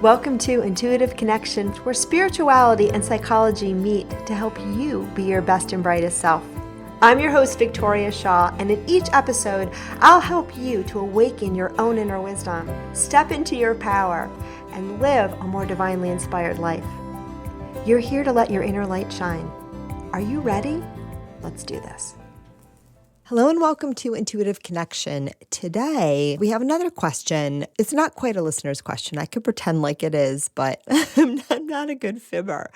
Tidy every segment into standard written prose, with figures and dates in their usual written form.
Welcome to Intuitive Connection, where spirituality and psychology meet to help you be your best and brightest self. I'm your host, Victoria Shaw, and in each episode, I'll help you to awaken your own inner wisdom, step into your power, and live a more divinely inspired life. You're here to let your inner light shine. Are you ready? Let's do this. Hello and welcome to Intuitive Connection. Today, we have another question. It's not quite a listener's question. I could pretend like it is, but I'm not a good fibber.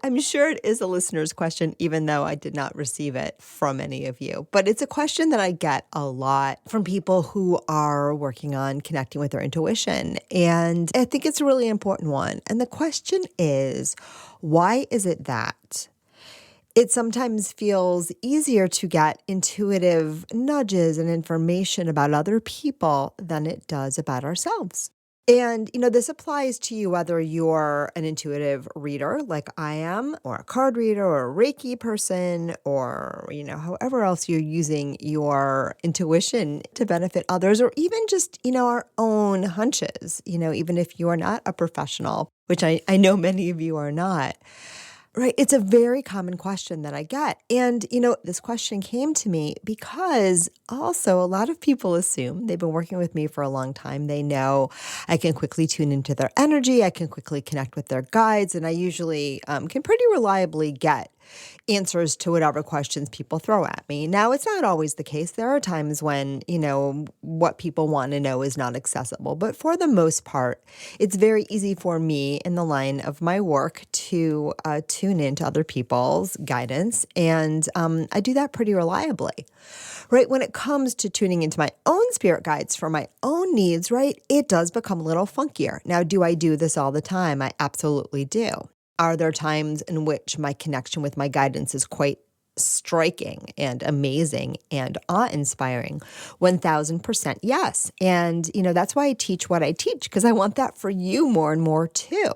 I'm sure it is a listener's question, even though I did not receive it from any of you. But it's a question that I get a lot from people who are working on connecting with their intuition. And I think it's a really important one. And the question is, why is it that it sometimes feels easier to get intuitive nudges and information about other people than it does about ourselves? And, this applies to you whether you're an intuitive reader like I am, or a card reader, or a Reiki person, or, however else you're using your intuition to benefit others, or even just, our own hunches, even if you are not a professional, which I know many of you are not. Right. It's a very common question that I get. And, this question came to me because also a lot of people assume they've been working with me for a long time. They know I can quickly tune into their energy. I can quickly connect with their guides. And I usually can pretty reliably get answers to whatever questions people throw at me. Now, it's not always the case. There are times when, what people want to know is not accessible. But for the most part, it's very easy for me in the line of my work to tune into other people's guidance. And I do that pretty reliably. Right? When it comes to tuning into my own spirit guides for my own needs, right, it does become a little funkier. Now, do I do this all the time? I absolutely do. Are there times in which my connection with my guidance is quite striking and amazing and awe-inspiring? 1000% yes. And, that's why I teach what I teach, because I want that for you more and more too.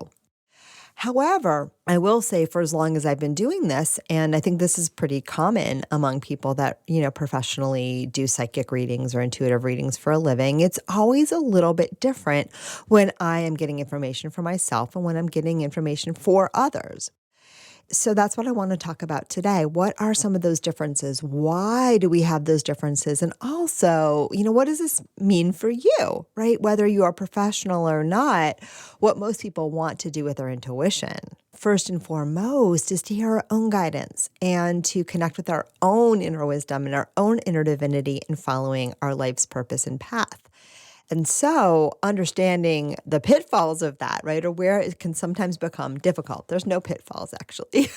However, I will say for as long as I've been doing this, and I think this is pretty common among people that, professionally do psychic readings or intuitive readings for a living, it's always a little bit different when I am getting information for myself and when I'm getting information for others. So that's what I want to talk about today. What are some of those differences? Why do we have those differences? And also, what does this mean for you, right? Whether you are professional or not, what most people want to do with their intuition, first and foremost, is to hear our own guidance and to connect with our own inner wisdom and our own inner divinity in following our life's purpose and path. And so understanding the pitfalls of that, right, or where it can sometimes become difficult, there's no pitfalls actually,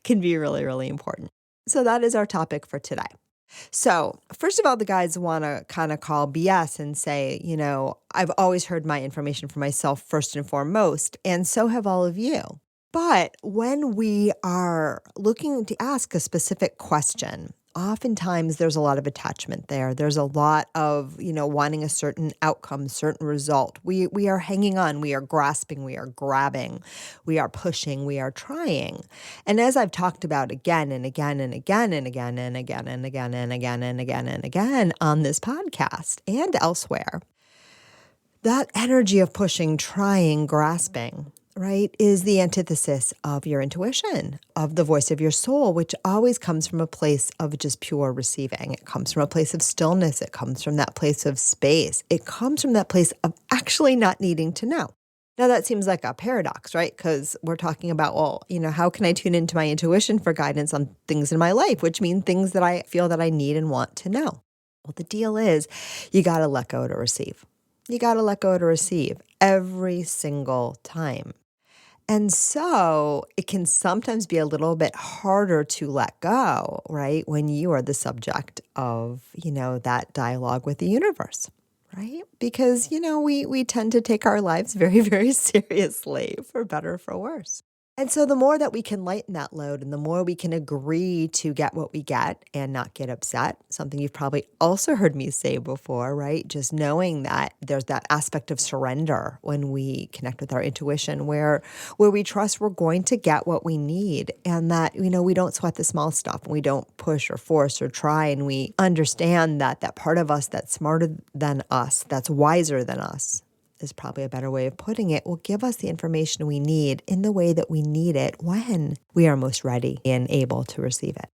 can be really, really important. So that is our topic for today. So first of all, the guides want to kind of call BS and say, I've always heard my information for myself first and foremost, and so have all of you. But when we are looking to ask a specific question, oftentimes there's a lot of attachment there. There's a lot of, wanting a certain outcome, certain result. We are hanging on, we are grasping, we are grabbing, we are pushing, we are trying. And as I've talked about again and again and again and again and again and again and again and again and again on this podcast and elsewhere, that energy of pushing, trying, grasping, right, is the antithesis of your intuition, of the voice of your soul, which always comes from a place of just pure receiving. It comes from a place of stillness. It comes from that place of space. It comes from that place of actually not needing to know. Now, that seems like a paradox, right? Because we're talking about, how can I tune into my intuition for guidance on things in my life, which mean things that I feel that I need and want to know? Well, the deal is you got to let go to receive. You got to let go to receive every single time. And so it can sometimes be a little bit harder to let go, right, when you are the subject of, that dialogue with the universe, right? Because, we tend to take our lives very, very seriously, for better or for worse. And so the more that we can lighten that load and the more we can agree to get what we get and not get upset, something you've probably also heard me say before, right? Just knowing that there's that aspect of surrender when we connect with our intuition where we trust we're going to get what we need and that, we don't sweat the small stuff and we don't push or force or try, and we understand that part of us that's smarter than us, that's wiser than us, is probably a better way of putting it, will give us the information we need in the way that we need it when we are most ready and able to receive it.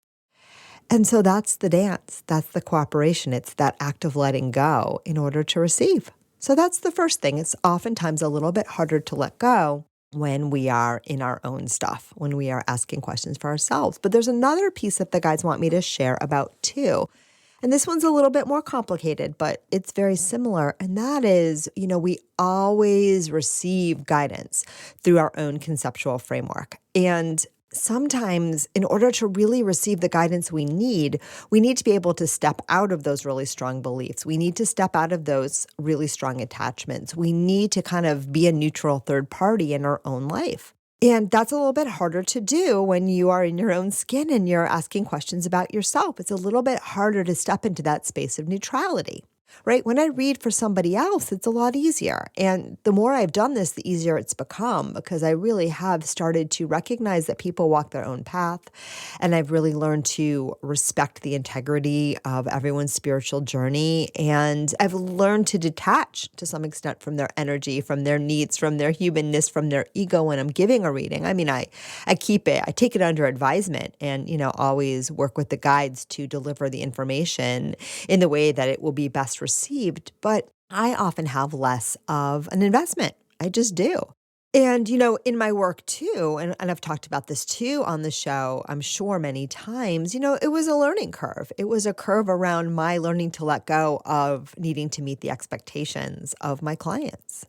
And so that's the dance. That's the cooperation. It's that act of letting go in order to receive. So that's the first thing. It's oftentimes a little bit harder to let go when we are in our own stuff, when we are asking questions for ourselves. But there's another piece that the guides want me to share about too. And this one's a little bit more complicated, but it's very similar. And that is, we always receive guidance through our own conceptual framework. And sometimes in order to really receive the guidance we need to be able to step out of those really strong beliefs. We need to step out of those really strong attachments. We need to kind of be a neutral third party in our own life. And that's a little bit harder to do when you are in your own skin and you're asking questions about yourself. It's a little bit harder to step into that space of neutrality. Right? When I read for somebody else, it's a lot easier. And the more I've done this, the easier it's become because I really have started to recognize that people walk their own path. And I've really learned to respect the integrity of everyone's spiritual journey. And I've learned to detach to some extent from their energy, from their needs, from their humanness, from their ego when I'm giving a reading. I mean, I keep it, I take it under advisement and, always work with the guides to deliver the information in the way that it will be best received, but I often have less of an investment. I just do. And, in my work too, and I've talked about this too on the show, I'm sure many times, it was a learning curve. It was a curve around my learning to let go of needing to meet the expectations of my clients.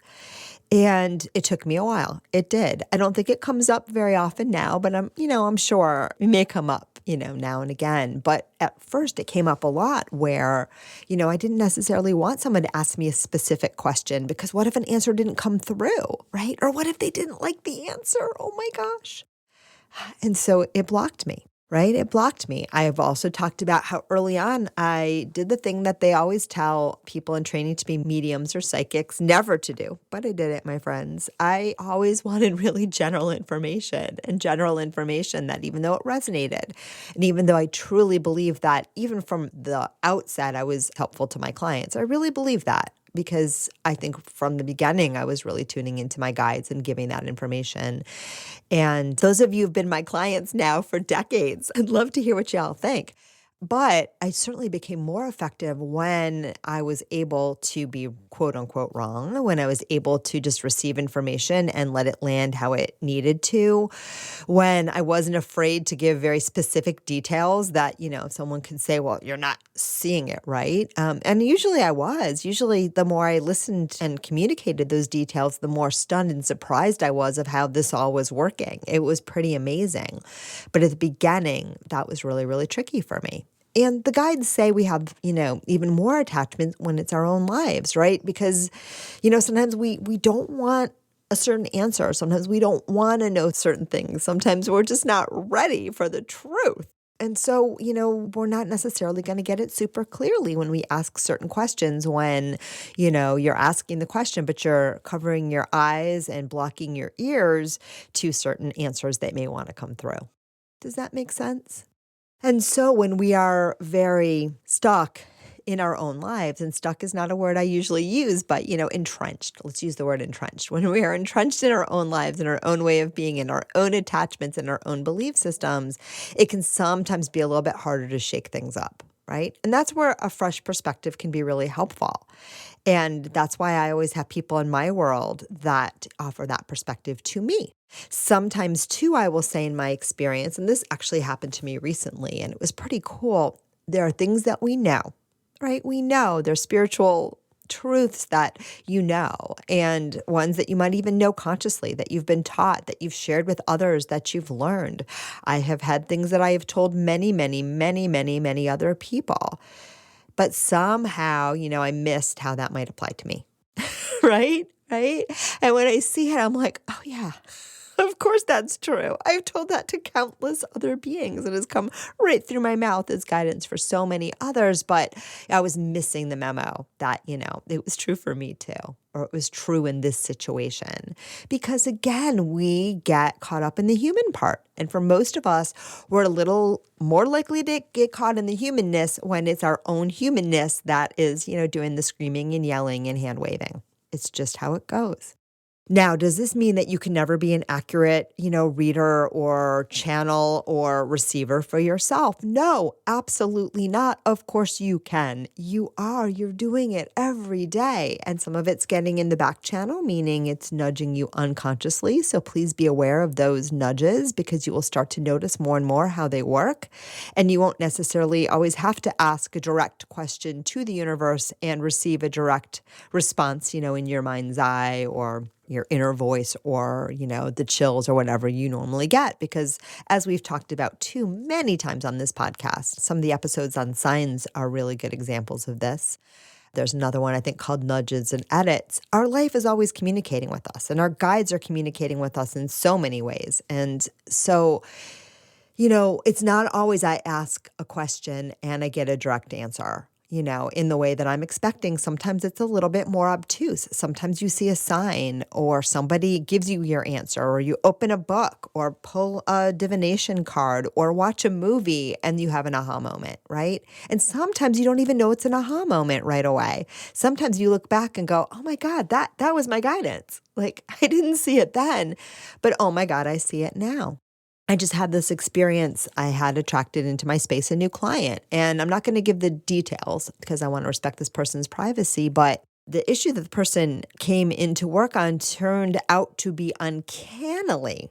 And it took me a while. It did. I don't think it comes up very often now, but I'm sure it may come up, now and again. But at first it came up a lot where, I didn't necessarily want someone to ask me a specific question because what if an answer didn't come through, right? Or what if they didn't like the answer? Oh my gosh. And so it blocked me. Right? It blocked me. I have also talked about how early on I did the thing that they always tell people in training to be mediums or psychics never to do, but I did it, my friends. I always wanted really general information that even though it resonated, and even though I truly believe that even from the outset I was helpful to my clients, I really believe that. Because I think from the beginning, I was really tuning into my guides and giving that information. And those of you who've been my clients now for decades, I'd love to hear what y'all think. But I certainly became more effective when I was able to be quote unquote wrong, when I was able to just receive information and let it land how it needed to, when I wasn't afraid to give very specific details that, someone could say, well, you're not seeing it right. And usually I was. Usually the more I listened and communicated those details, the more stunned and surprised I was of how this all was working. It was pretty amazing. But at the beginning, that was really, really tricky for me. And the guides say we have, even more attachment when it's our own lives, right? Because, sometimes we don't want a certain answer. Sometimes we don't want to know certain things. Sometimes we're just not ready for the truth. And so, we're not necessarily going to get it super clearly when we ask certain questions when, you're asking the question, but you're covering your eyes and blocking your ears to certain answers that may want to come through. Does that make sense? And so when we are very stuck in our own lives, and stuck is not a word I usually use, but, entrenched. Let's use the word entrenched. When we are entrenched in our own lives, in our own way of being, in our own attachments, in our own belief systems, it can sometimes be a little bit harder to shake things up, right? And that's where a fresh perspective can be really helpful. And that's why I always have people in my world that offer that perspective to me. Sometimes too, I will say in my experience, and this actually happened to me recently, and it was pretty cool. There are things that we know, right? We know there's spiritual truths that and ones that you might even know consciously, that you've been taught, that you've shared with others, that you've learned. I have had things that I have told many, many, many, many, many other people. But somehow, I missed how that might apply to me, right? And when I see it, I'm like, oh yeah, of course that's true. I've told that to countless other beings. It has come right through my mouth as guidance for so many others, but I was missing the memo that, it was true for me too, or it was true in this situation. Because again, we get caught up in the human part. And for most of us, we're a little more likely to get caught in the humanness when it's our own humanness that is, doing the screaming and yelling and hand waving. It's just how it goes. Now, does this mean that you can never be an accurate, reader or channel or receiver for yourself? No, absolutely not. Of course you can. You're doing it every day. And some of it's getting in the back channel, meaning it's nudging you unconsciously. So please be aware of those nudges because you will start to notice more and more how they work. And you won't necessarily always have to ask a direct question to the universe and receive a direct response, in your mind's eye or your inner voice or, the chills or whatever you normally get. Because as we've talked about too many times on this podcast, some of the episodes on signs are really good examples of this. There's another one I think called Nudges and Edits. Our life is always communicating with us and our guides are communicating with us in so many ways. And so, it's not always I ask a question and I get a direct answer. In the way that I'm expecting. Sometimes it's a little bit more obtuse. Sometimes you see a sign or somebody gives you your answer or you open a book or pull a divination card or watch a movie and you have an aha moment, right? And sometimes you don't even know it's an aha moment right away. Sometimes you look back and go, oh my God, that was my guidance. Like I didn't see it then, but oh my God, I see it now. I just had this experience. I had attracted into my space a new client, and I'm not going to give the details because I want to respect this person's privacy, but the issue that the person came in to work on turned out to be uncannily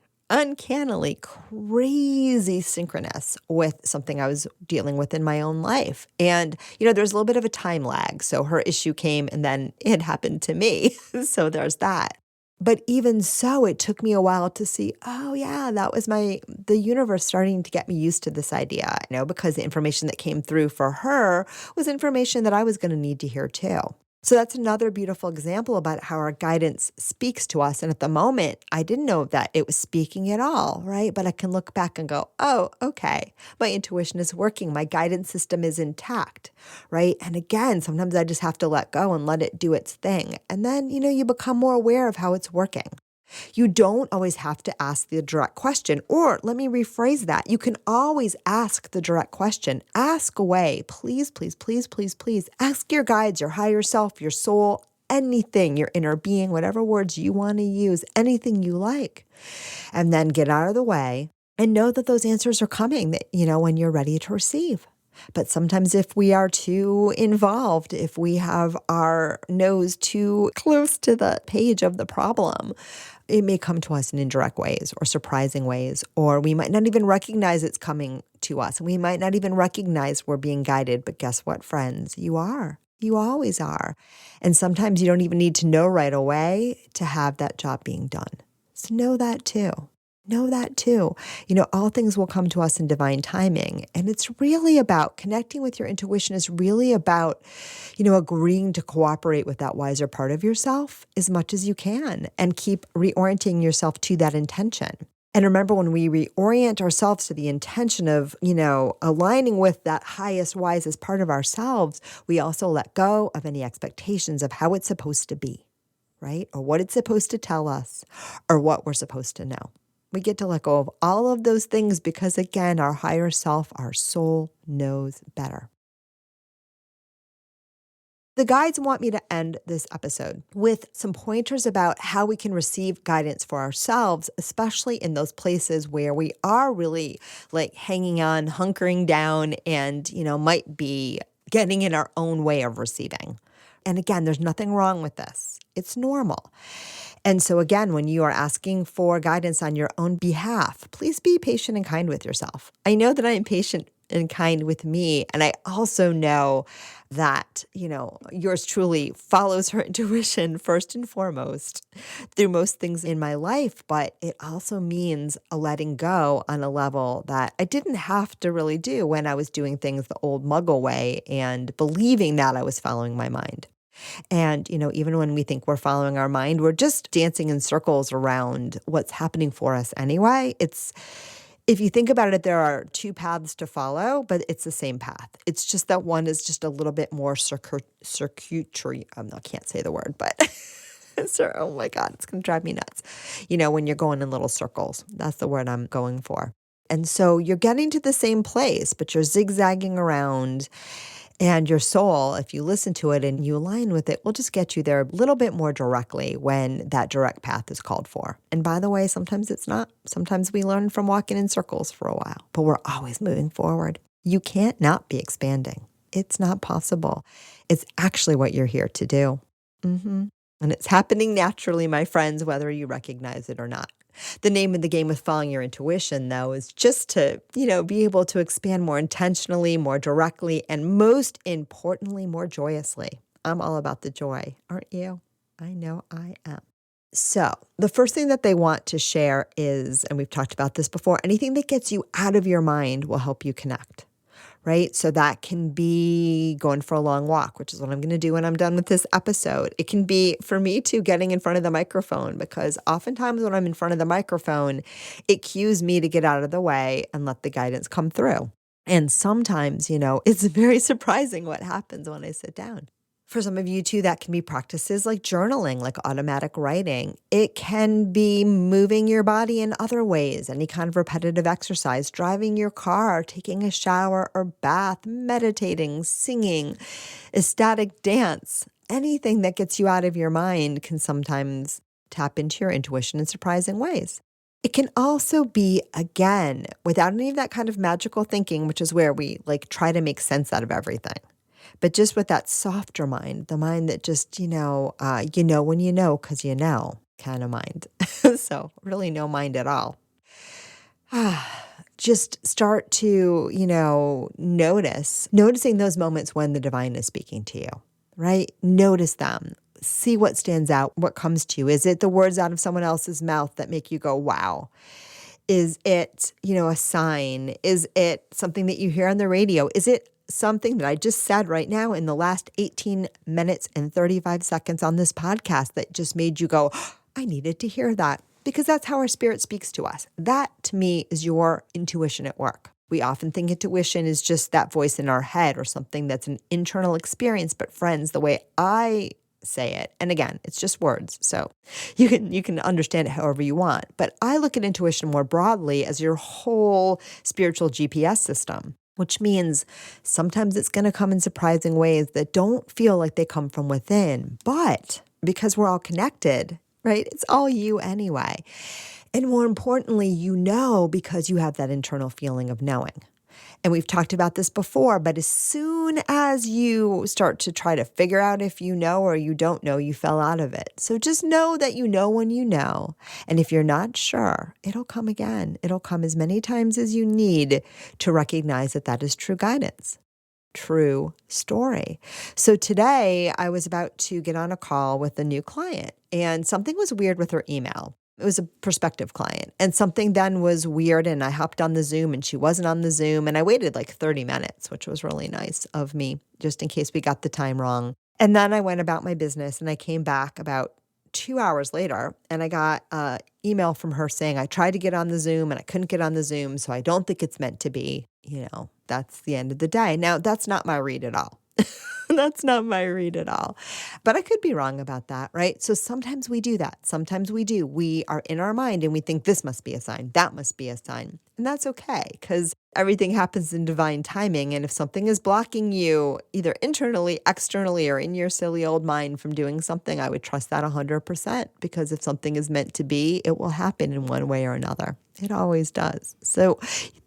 crazy synchronous with something I was dealing with in my own life. And, there's a little bit of a time lag. So her issue came and then it happened to me. So there's that. But even so, it took me a while to see, oh yeah, that was the universe starting to get me used to this idea, because the information that came through for her was information that I was going to need to hear too. So that's another beautiful example about how our guidance speaks to us. And at the moment, I didn't know that it was speaking at all, right? But I can look back and go, oh, okay, my intuition is working. My guidance system is intact, right? And again, sometimes I just have to let go and let it do its thing. And then, you become more aware of how it's working. You don't always have to ask the direct question, or let me rephrase that. You can always ask the direct question. Ask away. Please, please, please, please, please. Ask your guides, your higher self, your soul, anything, your inner being, whatever words you want to use, anything you like. And then get out of the way and know that those answers are coming, when you're ready to receive. But sometimes if we are too involved, if we have our nose too close to the page of the problem, it may come to us in indirect ways or surprising ways, or we might not even recognize it's coming to us. We might not even recognize we're being guided. But guess what, friends? You are. You always are. And sometimes you don't even need to know right away to have that job being done. So know that too. Know that too. All things will come to us in divine timing. And it's really about connecting with your intuition is really about, agreeing to cooperate with that wiser part of yourself as much as you can and keep reorienting yourself to that intention. And remember, when we reorient ourselves to the intention of, aligning with that highest, wisest part of ourselves, we also let go of any expectations of how it's supposed to be, right? Or what it's supposed to tell us or what we're supposed to know. We get to let go of all of those things because, again, our higher self, our soul knows better. The guides want me to end this episode with some pointers about how we can receive guidance for ourselves, especially in those places where we are really like hanging on, hunkering down, and, might be getting in our own way of receiving. And again, there's nothing wrong with this. It's normal. And so again, when you are asking for guidance on your own behalf, please be patient and kind with yourself. I know that I am patient and kind with me. And I also know that, yours truly follows her intuition first and foremost through most things in my life. But it also means a letting go on a level that I didn't have to really do when I was doing things the old muggle way and believing that I was following my mind. And, even when we think we're following our mind, we're just dancing in circles around what's happening for us anyway. If you think about it, there are two paths to follow, but it's the same path. It's just that one is just a little bit more circuitry. I can't say the word, but oh my God, it's going to drive me nuts. When you're going in little circles, that's the word I'm going for. And so you're getting to the same place, but you're zigzagging around. And your soul, if you listen to it and you align with it, will just get you there a little bit more directly when that direct path is called for. And by the way, sometimes it's not. Sometimes we learn from walking in circles for a while, but we're always moving forward. You can't not be expanding. It's not possible. It's actually what you're here to do. And it's happening naturally, my friends, whether you recognize it or not. The name of the game with following your intuition, though, is just to, be able to expand more intentionally, more directly, and most importantly, more joyously. I'm all about the joy, aren't you? I know I am. So the first thing that they want to share is, and we've talked about this before, anything that gets you out of your mind will help you connect. Right? So that can be going for a long walk, which is what I'm going to do when I'm done with this episode. It can be, for me too, getting in front of the microphone, because oftentimes when I'm in front of the microphone, it cues me to get out of the way and let the guidance come through. And sometimes, it's very surprising what happens when I sit down. For some of you too, that can be practices like journaling, like automatic writing. It can be moving your body in other ways, any kind of repetitive exercise, driving your car, taking a shower or bath, meditating, singing, ecstatic dance. Anything that gets you out of your mind can sometimes tap into your intuition in surprising ways. It can also be, again, without any of that kind of magical thinking, which is where we try to make sense out of everything. But just with that softer mind, the mind that just, when you know, because you know kind of mind. So really no mind at all. Just start to, noticing those moments when the divine is speaking to you, right? Notice them. See what stands out, what comes to you. Is it the words out of someone else's mouth that make you go, wow? Is it, a sign? Is it something that you hear on the radio? Is it something that I just said right now in the last 18 minutes and 35 seconds on this podcast that just made you go, oh, I needed to hear that? Because that's how our spirit speaks to us. That, to me, is your intuition at work. We often think intuition is just that voice in our head or something that's an internal experience. But friends, the way I say it, and again, it's just words, so you can understand it however you want. But I look at intuition more broadly as your whole spiritual GPS system, which means sometimes it's going to come in surprising ways that don't feel like they come from within. But because we're all connected, right? It's all you anyway. And more importantly, because you have that internal feeling of knowing. And we've talked about this before, but as soon as you start to try to figure out if you know or you don't know, you fell out of it. So just know that you know when you know. And if you're not sure, it'll come again. It'll come as many times as you need to recognize that that is true guidance. True story. So today I was about to get on a call with a new client, and something was weird with her email. It was a prospective client, and something then was weird, and I hopped on the Zoom and she wasn't on the Zoom, and I waited 30 minutes, which was really nice of me, just in case we got the time wrong. And then I went about my business, and I came back about 2 hours later, and I got an email from her saying, I tried to get on the Zoom and I couldn't get on the Zoom, so I don't think it's meant to be. That's the end of the day. Now, that's not my read at all. That's not my read at all. But I could be wrong about that, right? So sometimes we do that. Sometimes we do. We are in our mind and we think this must be a sign, that must be a sign. And that's okay, because everything happens in divine timing. And if something is blocking you either internally, externally, or in your silly old mind from doing something, I would trust that 100%, because if something is meant to be, it will happen in one way or another. It always does. So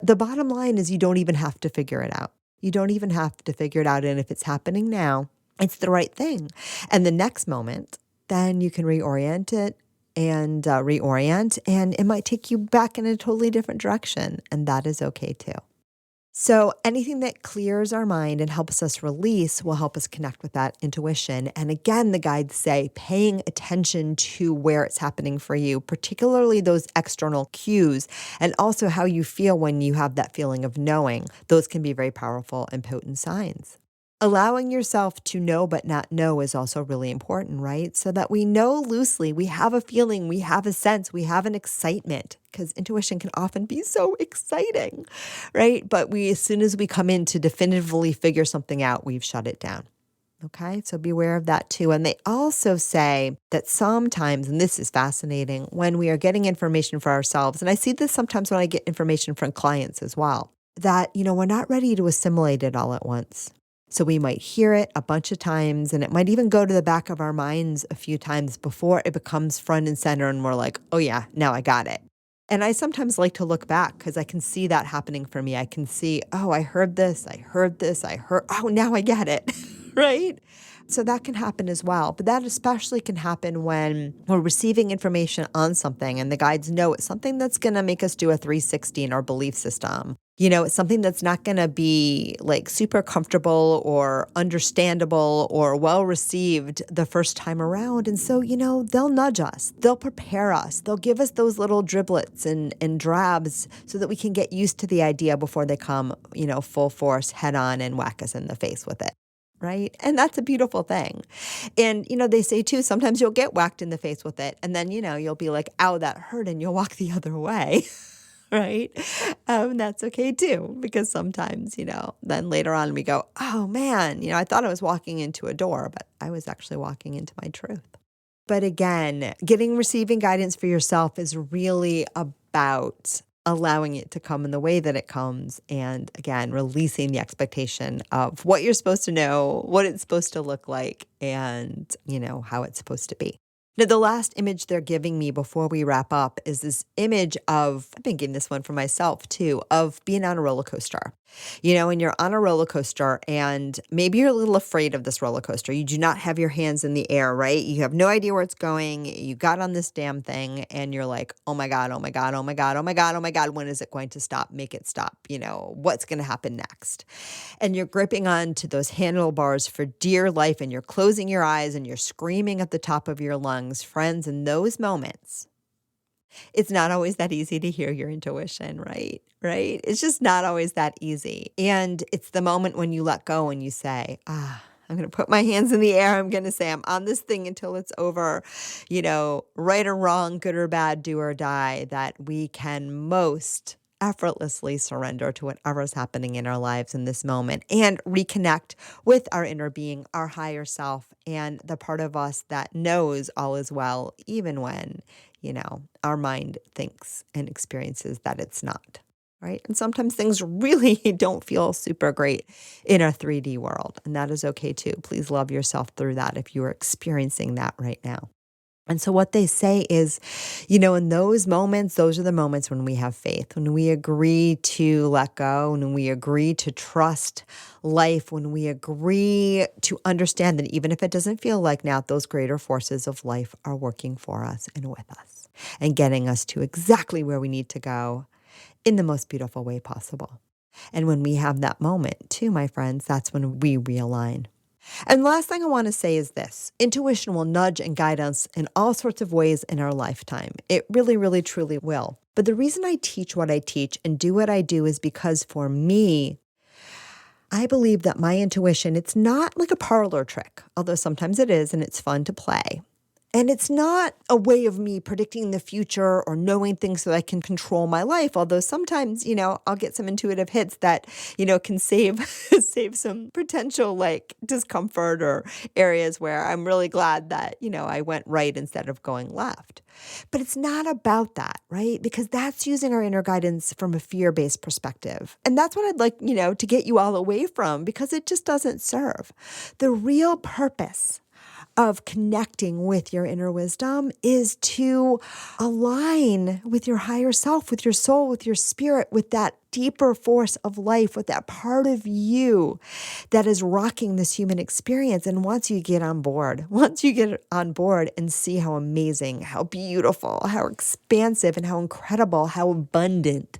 the bottom line is you don't even have to figure it out. You don't even have to figure it out. And if it's happening now, it's the right thing. And the next moment, then you can reorient it and reorient, and it might take you back in a totally different direction. And that is okay too. So anything that clears our mind and helps us release will help us connect with that intuition. And again, the guides say paying attention to where it's happening for you, particularly those external cues, and also how you feel when you have that feeling of knowing. Those can be very powerful and potent signs. Allowing yourself to know but not know is also really important, right? So that we know loosely, we have a feeling, we have a sense, we have an excitement, because intuition can often be so exciting, right? But as soon as we come in to definitively figure something out, we've shut it down. Okay, so be aware of that too. And they also say that sometimes, and this is fascinating, when we are getting information for ourselves, and I see this sometimes when I get information from clients as well, that, we're not ready to assimilate it all at once. So we might hear it a bunch of times, and it might even go to the back of our minds a few times before it becomes front and center and we're like, oh yeah, now I got it. And I sometimes like to look back because I can see that happening for me. I can see, oh, I heard this, oh, now I get it, right? So that can happen as well. But that especially can happen when we're receiving information on something and the guides know it's something that's going to make us do a 360 in our belief system. It's something that's not going to be like super comfortable or understandable or well received the first time around. And so, they'll nudge us, they'll prepare us, they'll give us those little driblets and drabs so that we can get used to the idea before they come, full force head on and whack us in the face with it. Right? And that's a beautiful thing. And, they say too, sometimes you'll get whacked in the face with it. And then, you'll be like, ow, that hurt. And you'll walk the other way. Right? That's okay too, because sometimes, then later on we go, oh man, I thought I was walking into a door, but I was actually walking into my truth. But again, receiving guidance for yourself is really about allowing it to come in the way that it comes. And again, releasing the expectation of what you're supposed to know, what it's supposed to look like, and, how it's supposed to be. Now, the last image they're giving me before we wrap up is this image of, I've been getting this one for myself too, of being on a roller coaster. And you're on a roller coaster and maybe you're a little afraid of this roller coaster. You do not have your hands in the air, right? You have no idea where it's going. You got on this damn thing and you're like, oh my God, oh my God, oh my God, oh my God, oh my God, when is it going to stop? Make it stop. What's going to happen next? And you're gripping on to those handlebars for dear life and you're closing your eyes and you're screaming at the top of your lungs. Friends, in those moments, it's not always that easy to hear your intuition, right? Right? It's just not always that easy. And it's the moment when you let go and you say, I'm going to put my hands in the air. I'm going to say I'm on this thing until it's over, right or wrong, good or bad, do or die, that we can most effortlessly surrender to whatever's happening in our lives in this moment and reconnect with our inner being, our higher self, and the part of us that knows all is well, even when, our mind thinks and experiences that it's not. Right? And sometimes things really don't feel super great in our 3D world, and that is okay too. Please love yourself through that if you are experiencing that right now. And so what they say is, in those moments, those are the moments when we have faith, when we agree to let go, when we agree to trust life, when we agree to understand that even if it doesn't feel like now, those greater forces of life are working for us and with us and getting us to exactly where we need to go in the most beautiful way possible. And when we have that moment too, my friends, that's when we realign. And the last thing I want to say is this: intuition will nudge and guide us in all sorts of ways in our lifetime. It really, really, truly will. But the reason I teach what I teach and do what I do is because for me, I believe that my intuition, it's not like a parlor trick, although sometimes it is and it's fun to play. And it's not a way of me predicting the future or knowing things so that I can control my life. Although sometimes, I'll get some intuitive hits that, can save some potential like discomfort or areas where I'm really glad that, I went right instead of going left. But it's not about that, right? Because that's using our inner guidance from a fear-based perspective. And that's what I'd like, to get you all away from, because it just doesn't serve. The real purpose of connecting with your inner wisdom is to align with your higher self, with your soul, with your spirit, with that deeper force of life, with that part of you that is rocking this human experience. And once you get on board and see how amazing, how beautiful, how expansive, and how incredible, how abundant,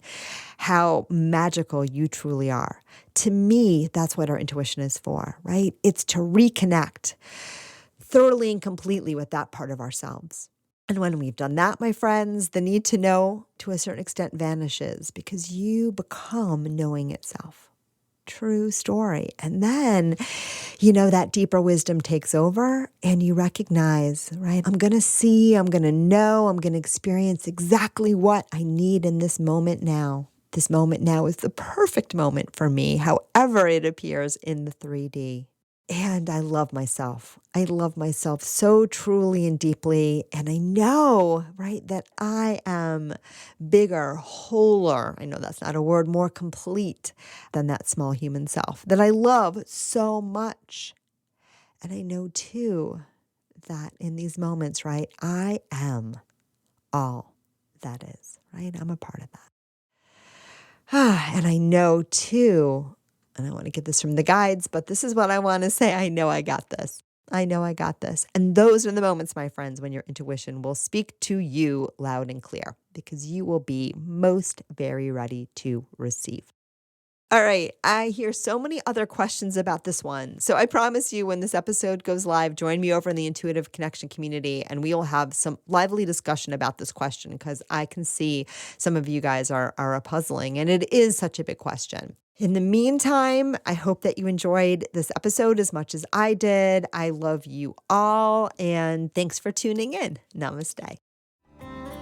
how magical you truly are. To me, that's what our intuition is for, right? It's to reconnect thoroughly and completely with that part of ourselves. And when we've done that, my friends, the need to know to a certain extent vanishes because you become knowing itself. True story. And then, that deeper wisdom takes over and you recognize, right? I'm going to see, I'm going to know, I'm going to experience exactly what I need in this moment now. This moment now is the perfect moment for me, however it appears in the 3D. And I love myself. I love myself so truly and deeply. And I know, right, that I am bigger, wholer. I know that's not a word, more complete than that small human self that I love so much. And I know too that in these moments, right, I am all that is, right? I'm a part of that. And I know too, and I want to get this from the guides, but this is what I want to say. I know I got this. I know I got this. And those are the moments, my friends, when your intuition will speak to you loud and clear because you will be most very ready to receive. All right. I hear so many other questions about this one. So I promise you, when this episode goes live, join me over in the Intuitive Connection community and we will have some lively discussion about this question because I can see some of you guys are puzzling and it is such a big question. In the meantime, I hope that you enjoyed this episode as much as I did. I love you all and thanks for tuning in. Namaste.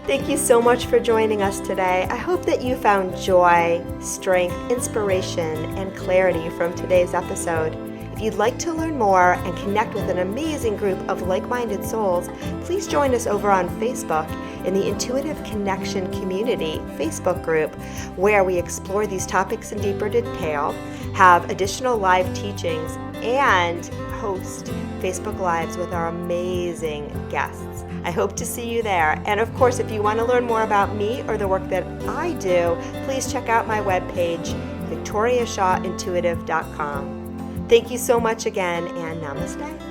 Thank you so much for joining us today. I hope that you found joy, strength, inspiration, and clarity from today's episode. If you'd like to learn more and connect with an amazing group of like-minded souls, please join us over on Facebook in the Intuitive Connection Community Facebook group, where we explore these topics in deeper detail, have additional live teachings, and host Facebook Lives with our amazing guests. I hope to see you there. And of course, if you want to learn more about me or the work that I do, please check out my webpage, victoriashawintuitive.com. Thank you so much again, and namaste.